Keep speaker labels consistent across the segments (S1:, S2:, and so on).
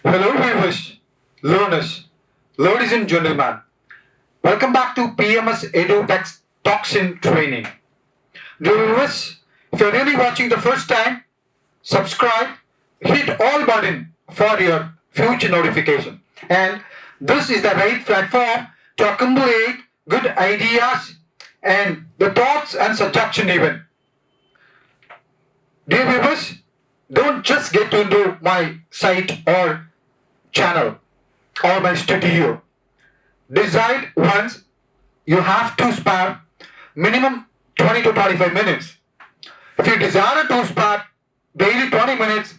S1: Hello viewers, learners, ladies and gentlemen. Welcome back to Pms Edu Dex Toxin Training. Dear viewers, if you're really watching the first time, subscribe, hit all button for your future notification. And this is the right platform to accumulate good ideas and the thoughts and suggestion even. Dear viewers, don't just get into my site or channel or my studio. Decide once you have to spare minimum 20 to 25 minutes. If you desire to spare daily 20 minutes,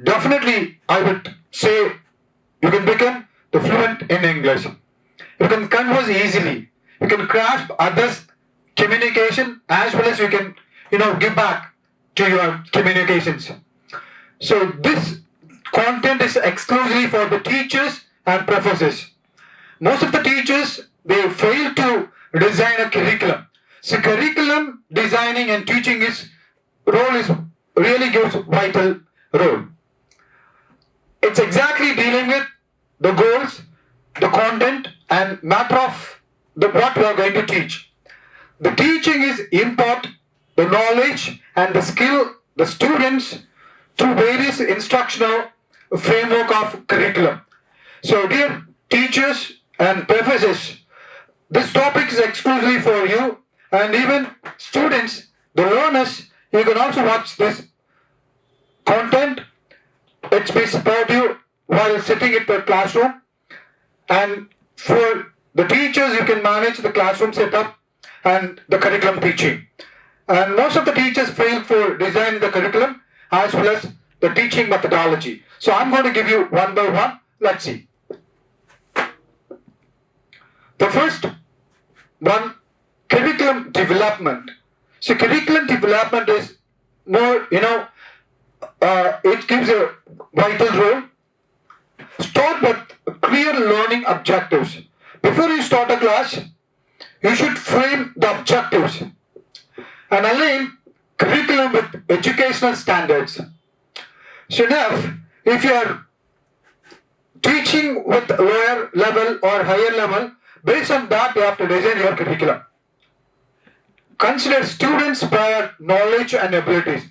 S1: definitely I would say you can become the fluent in English. You can converse easily. You can grasp others' communication as well as you can, give back to your communications. So this content is exclusively for the teachers and professors. Most of the teachers, they fail to design a curriculum. So curriculum designing and teaching is really gives vital role. It's exactly dealing with the goals, the content and matter of what we are going to teach. The teaching is impart the knowledge and the skill the students through various instructional framework of curriculum. So dear teachers and professors, this topic is exclusively for you and even students, the learners, you can also watch this content. It's may support you while sitting at the classroom, and for the teachers you can manage the classroom setup and the curriculum teaching. And most of the teachers fail for designing the curriculum as well as the teaching methodology. So I'm going to give you one by one. Let's see. The first one, curriculum development. So curriculum development is more, it gives a vital role. Start with clear learning objectives. Before you start a class, you should frame the objectives and align curriculum with educational standards. So now, if you are teaching with lower level or higher level, based on that you have to design your curriculum. Consider students' prior knowledge and abilities.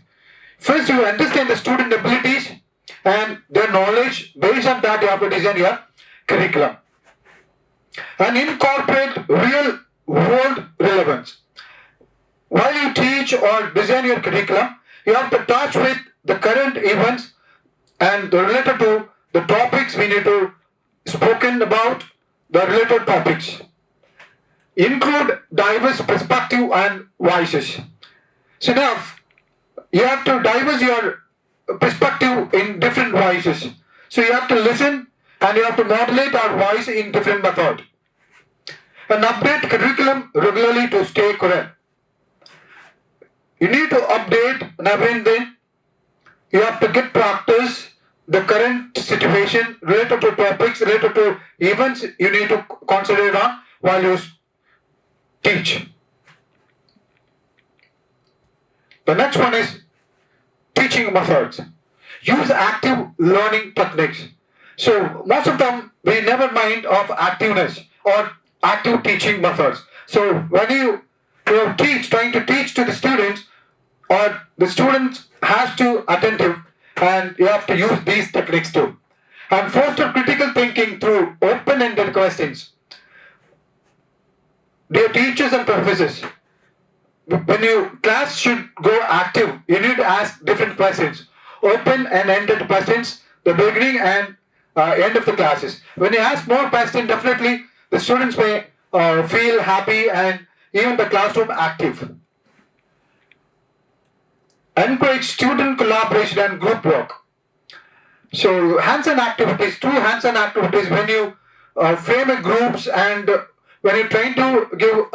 S1: First you understand the student abilities and their knowledge. Based on that you have to design your curriculum. And incorporate real world relevance. While you teach or design your curriculum, you have to touch with the current events and related to the topics we need to spoken about, the related topics. Include diverse perspective and voices. So now you have to diverse your perspective in different voices. So you have to listen and you have to modulate our voice in different method. And update curriculum regularly to stay current. You need to update now and then. You have to get practice the current situation related to topics, related to events you need to consider on while you teach. The next one is teaching methods. Use active learning techniques. So most of them we never mind of activeness or active teaching methods. So when you teach, trying to teach to the students, or the students has to attentive and you have to use these techniques too. And foster critical thinking through open-ended questions. Dear teachers and professors, when your class should go active, you need to ask different questions. Open and ended questions, the beginning and end of the classes. When you ask more questions, definitely the students may feel happy and even the classroom active. Encourage student collaboration and group work. So hands-on activities, two hands-on activities when you frame a groups and when you're trying to give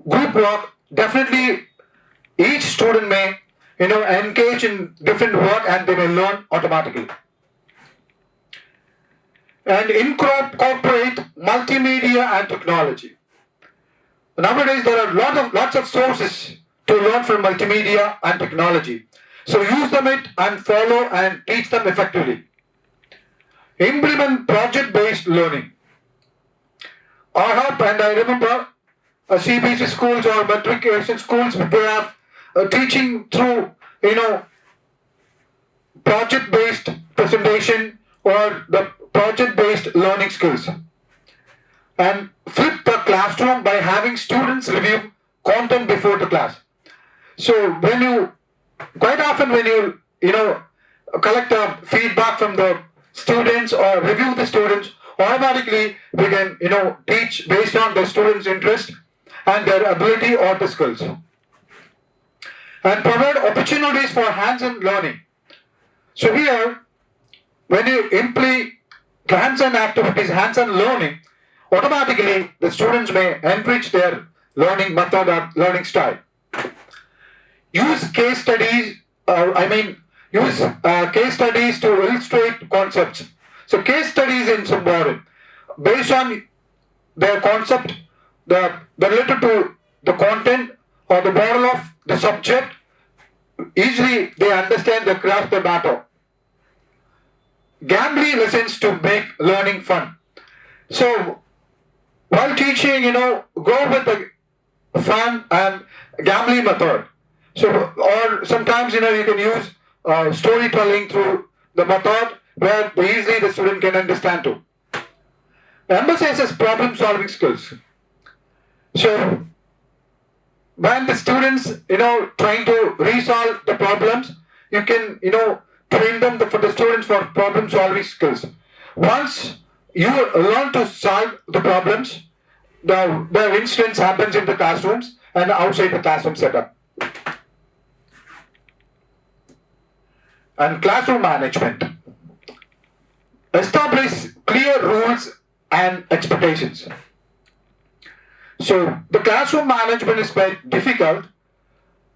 S1: group work, definitely each student may engage in different work and they may learn automatically. And incorporate multimedia and technology. Nowadays there are lots of sources to learn from multimedia and technology. So use them and follow and teach them effectively. Implement project-based learning. I hope and I remember CBSE schools or matriculation schools, they have teaching through, project-based presentation or the project-based learning skills. And flip the classroom by having students review content before the class. So quite often when you collect feedback from the students or review the students, automatically we can, teach based on the students' interest and their ability or the skills. And provide opportunities for hands-on learning. So here, when you employ hands-on activities, hands-on learning, automatically the students may enrich their learning method or learning style. Use case studies, case studies to illustrate concepts. So case studies is important. Based on their concept, the related to the content or the moral of the subject, easily they understand the grasp the matter. Gambling lessons to make learning fun. So while teaching, go with the fun and gambling method. So, or sometimes, you can use storytelling through the method where easily the student can understand too. Emphasizes problem solving skills. So, when the students, trying to resolve the problems, you can, train them for the students for problem solving skills. Once you learn to solve the problems, the incidents happens in the classrooms and outside the classroom setup. And classroom management. Establish clear rules and expectations. So the classroom management is quite difficult.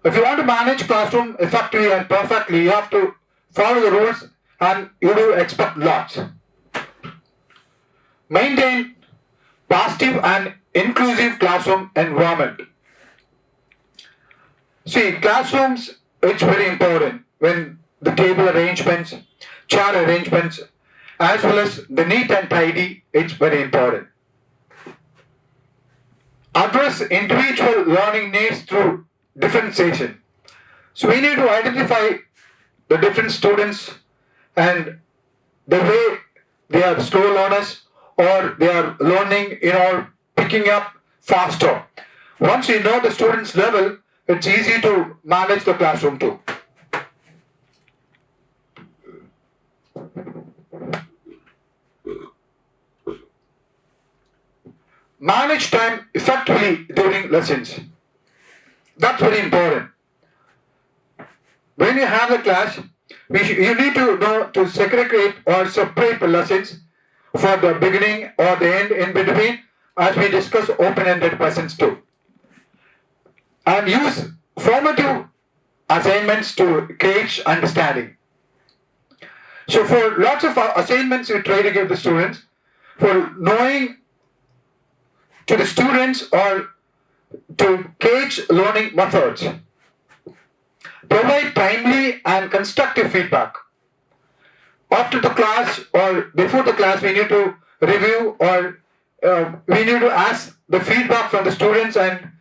S1: If you want to manage classroom effectively and perfectly, you have to follow the rules and you do expect lots. Maintain positive and inclusive classroom environment. See, classrooms, it's very important when the table arrangements, chair arrangements, as well as the neat and tidy, it's very important. Address individual learning needs through differentiation. So we need to identify the different students and the way they are slow learners or they are learning, picking up faster. Once you know the student's level, it's easy to manage the classroom too. Manage time effectively during lessons. That's very important. When you have a class, you need to know to segregate or separate the lessons for the beginning or the end in between, as we discuss open-ended questions too. And use formative assignments to gauge understanding. So for lots of assignments we try to give the students for knowing to the students or to gauge learning methods. Provide timely and constructive feedback. After the class or before the class, we need to review or we need to ask the feedback from the students and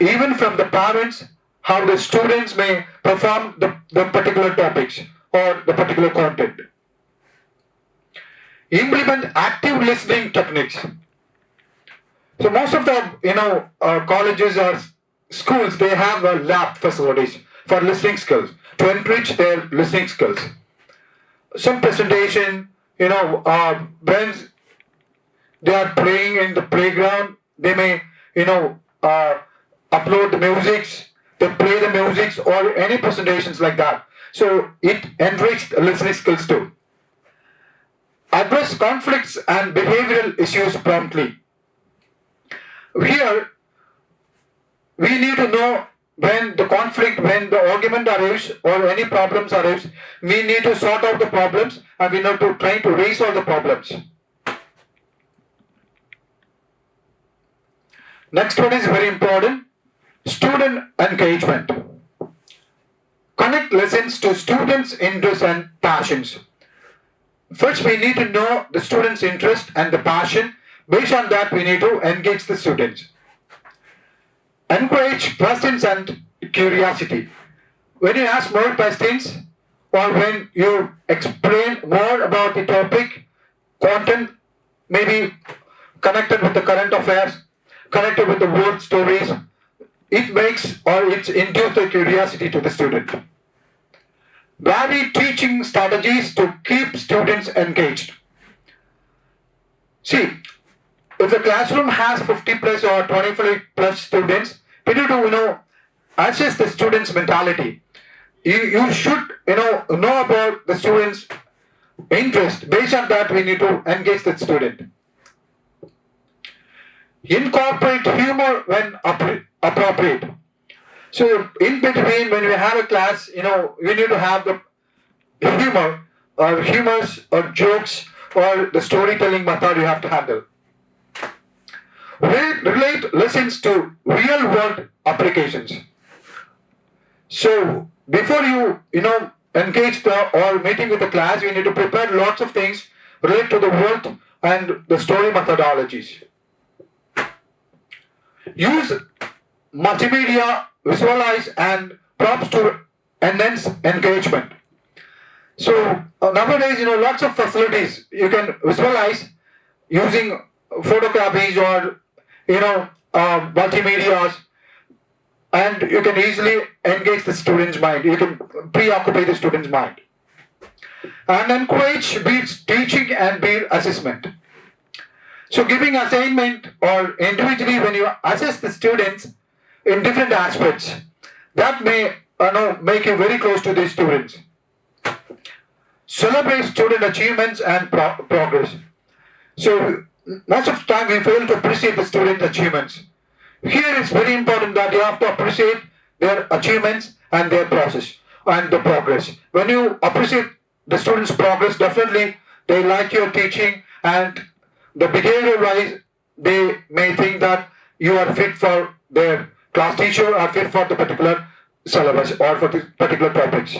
S1: even from the parents how the students may perform the particular topics or the particular content. Implement active listening techniques. So most of the colleges or schools, they have lab facilities for listening skills to enrich their listening skills. Some presentation, when they are playing in the playground, they may upload the musics, they play the musics or any presentations like that. So it enriches listening skills too. Address conflicts and behavioral issues promptly. Here, we need to know when the conflict, when the argument arrives or any problems arise, we need to sort out the problems and we need to try to resolve the problems. Next one is very important, student engagement. Connect lessons to students' interests and passions. First, we need to know the student's interest and the passion. Based on that, we need to engage the students. Encourage questions and curiosity. When you ask more questions or when you explain more about the topic, content, maybe connected with the current affairs, connected with the world stories, it makes or it induces the curiosity to the student. Vary teaching strategies to keep students engaged. See, if the classroom has 50 plus or 25 plus students, we need to assess the students' mentality. You should know about the students' interest. Based on that, we need to engage the student. Incorporate humor when appropriate. So in between, when we have a class, we need to have the humor or humors or jokes or the storytelling method you have to handle. Relate lessons to real world applications. So before you engage or meeting with the class, you need to prepare lots of things related to the world and the story methodologies. Use multimedia, visualize and props to enhance engagement. So nowadays, lots of facilities you can visualize using photocopies or multimedias, and you can easily engage the student's mind. You can preoccupy the student's mind. And encourage beats teaching and peer assessment. So giving assignment or individually when you assess the students in different aspects, that may make you very close to the students. Celebrate student achievements and progress. So most of the time we fail to appreciate the student achievements. Here it's very important that you have to appreciate their achievements and their process and the progress. When you appreciate the students' progress, definitely they like your teaching, and the behavior wise they may think that you are fit for their class teacher or fit for the particular syllabus or for the particular topics.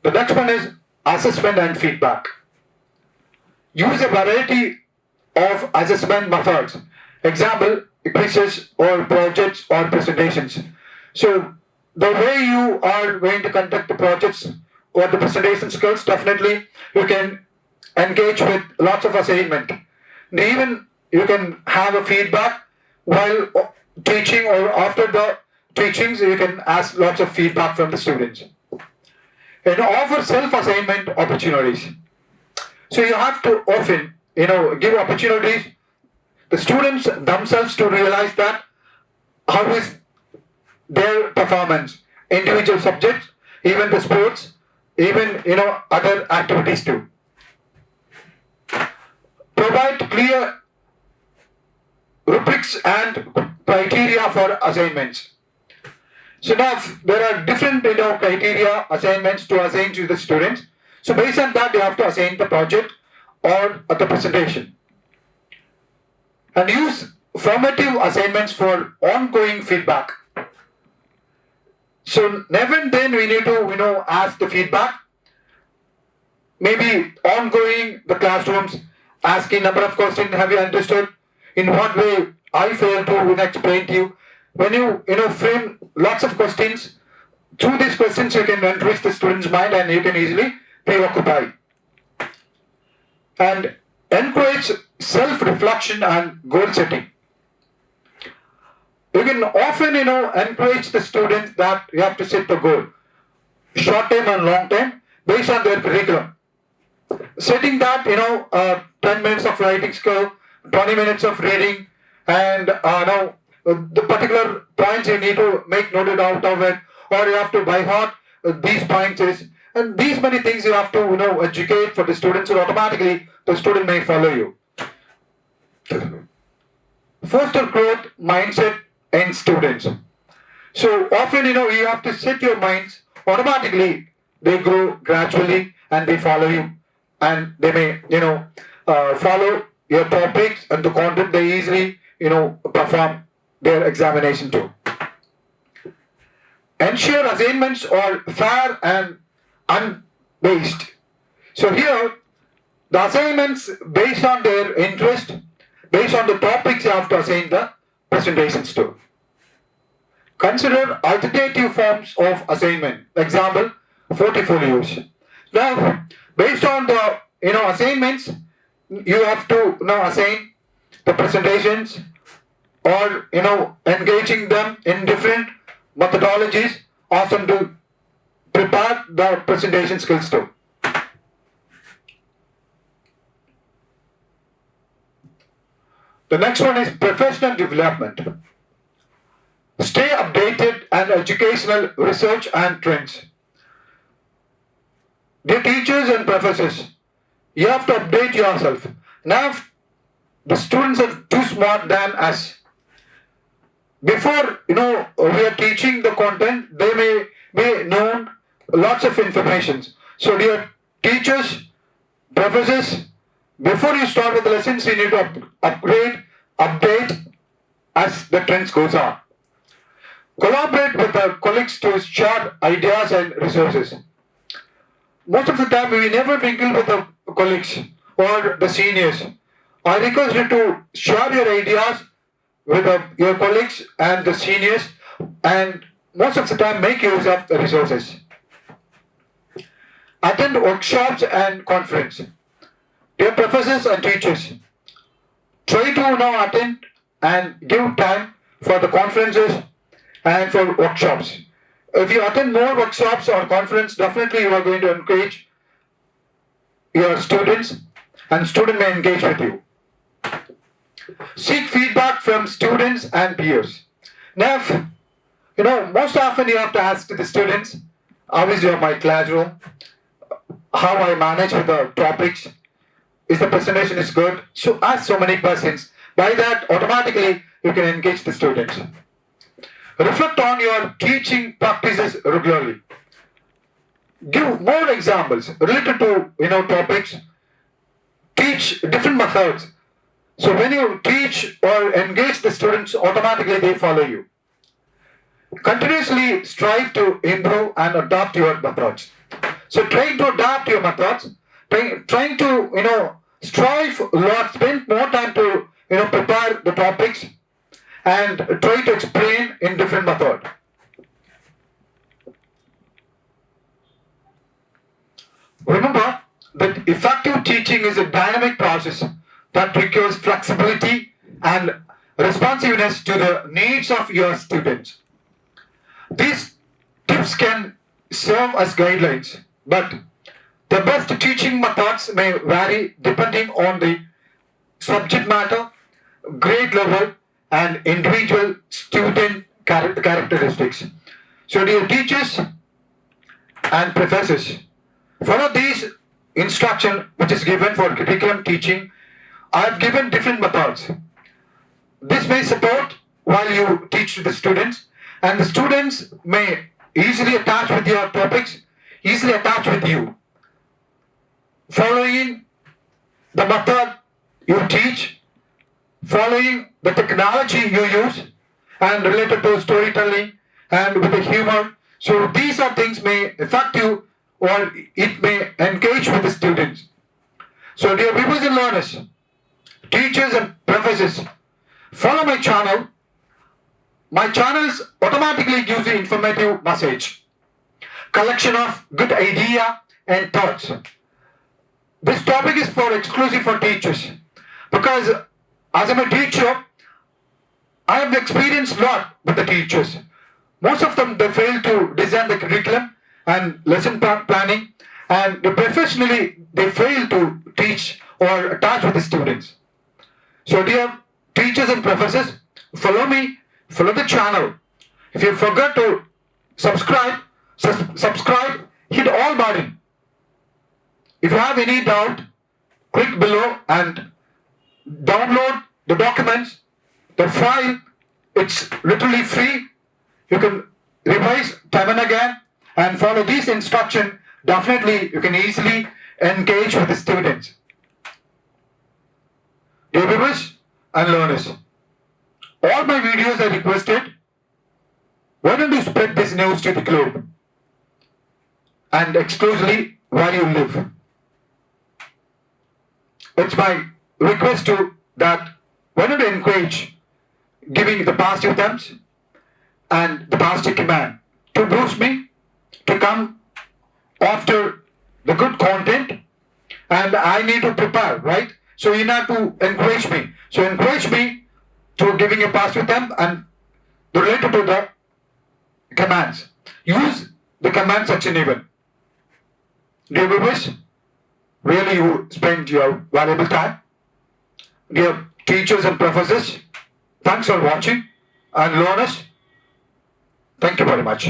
S1: The next one is assessment and feedback. Use a variety of assessment methods. Example, quizzes or projects or presentations. So the way you are going to conduct the projects or the presentation skills, definitely you can engage with lots of assignment. And even you can have a feedback while teaching or after the teachings, you can ask lots of feedback from the students. And offer self-assignment opportunities. So you have to often, give opportunities the students themselves to realize that how is their performance, individual subjects, even the sports, even other activities too. Provide clear rubrics and criteria for assignments. So now there are different criteria assignments to assign to the students. So based on that, you have to assign the project or the presentation. And use formative assignments for ongoing feedback. So never and then we need to ask the feedback. Maybe ongoing the classrooms, asking number of questions. Have you understood? In what way I failed to explain to you? When you frame lots of questions, through these questions you can enrich the student's mind and you can easily preoccupy. And encourage self-reflection and goal setting. You can often encourage the students that you have to set the goal, short term and long term, based on their curriculum. Setting that 10 minutes of writing skill, 20 minutes of reading, and the particular points you need to make noted out of it, or you have to by heart these points is, and these many things you have to educate for the students, so automatically the student may follow you. Foster growth mindset in students. So often you have to set your minds, automatically they grow gradually and they follow you, and they may follow your topics and the content. They easily perform their examination too. ensure assignments are fair and unbased. So here, the assignments based on their interest, based on the topics you have to assign the presentations to. Consider alternative forms of assignment. Example, portfolios. Now, based on the assignments, you have to assign the presentations or engaging them in different methodologies, awesome to prepare the presentation skills too. The next one is professional development. Stay updated and educational research and trends. Dear teachers and professors, you have to update yourself. Now, the students are too smart than us. Before we are teaching the content, they may know lots of information. So, dear teachers, professors, before you start with the lessons, you need to update as the trends goes on. Collaborate with our colleagues to share ideas and resources. Most of the time, we never mingle with the colleagues or the seniors. I request you to share your ideas with your colleagues and the seniors, and most of the time make use of the resources. Attend workshops and conferences. Dear professors and teachers, try to attend and give time for the conferences and for workshops. If you attend more workshops or conference, definitely you are going to encourage your students and students may engage with you. Seek feedback from students and peers. Now, most often you have to ask the students, how is my classroom? How I manage with the topics? Is the presentation is good? So ask so many questions. By that, automatically you can engage the students. Reflect on your teaching practices regularly. Give more examples related to topics. Teach different methods. So when you teach or engage the students, automatically they follow you. Continuously strive to improve and adapt your methods. So trying to adapt your methods, trying to strive a lot, spend more time to prepare the topics and try to explain in different method. Remember that effective teaching is a dynamic process that requires flexibility and responsiveness to the needs of your students. These tips can serve as guidelines, but the best teaching methods may vary depending on the subject matter, grade level, and individual student characteristics. So, dear teachers and professors, follow these instruction which is given for curriculum teaching. I have given different methods. This may support while you teach to the students, and the students may easily attach with your topics, easily attach with you. Following the method you teach, following the technology you use, and related to storytelling and with the humor. So these are things may affect you or it may engage with the students. So dear viewers and learners, teachers and professors, follow my channel. My channels automatically gives you informative message, collection of good idea and thoughts. This topic is for exclusive for teachers because as I'm a teacher, I have experienced a lot with the teachers. Most of them they fail to design the curriculum and lesson planning, and professionally they fail to teach or attach with the students. So dear teachers and professors, follow me, follow the channel. If you forgot to subscribe, hit all button. If you have any doubt, click below and download the documents, the file. It's literally free. You can revise time and again and follow these instructions. Definitely you can easily engage with the students. Dear viewers and learners, all my videos are requested Why don't you spread this news to the globe and exclusively where you live? It's my request to that why don't you encourage giving the positive thumbs and the positive command to boost me to come after the good content, and I need to prepare, right? So you have to encourage me. So encourage me to giving a positive thumb and related to the commands. Use the command section even. Dear viewers, really you spend your valuable time. Dear teachers and professors, thanks for watching and learners. Thank you very much.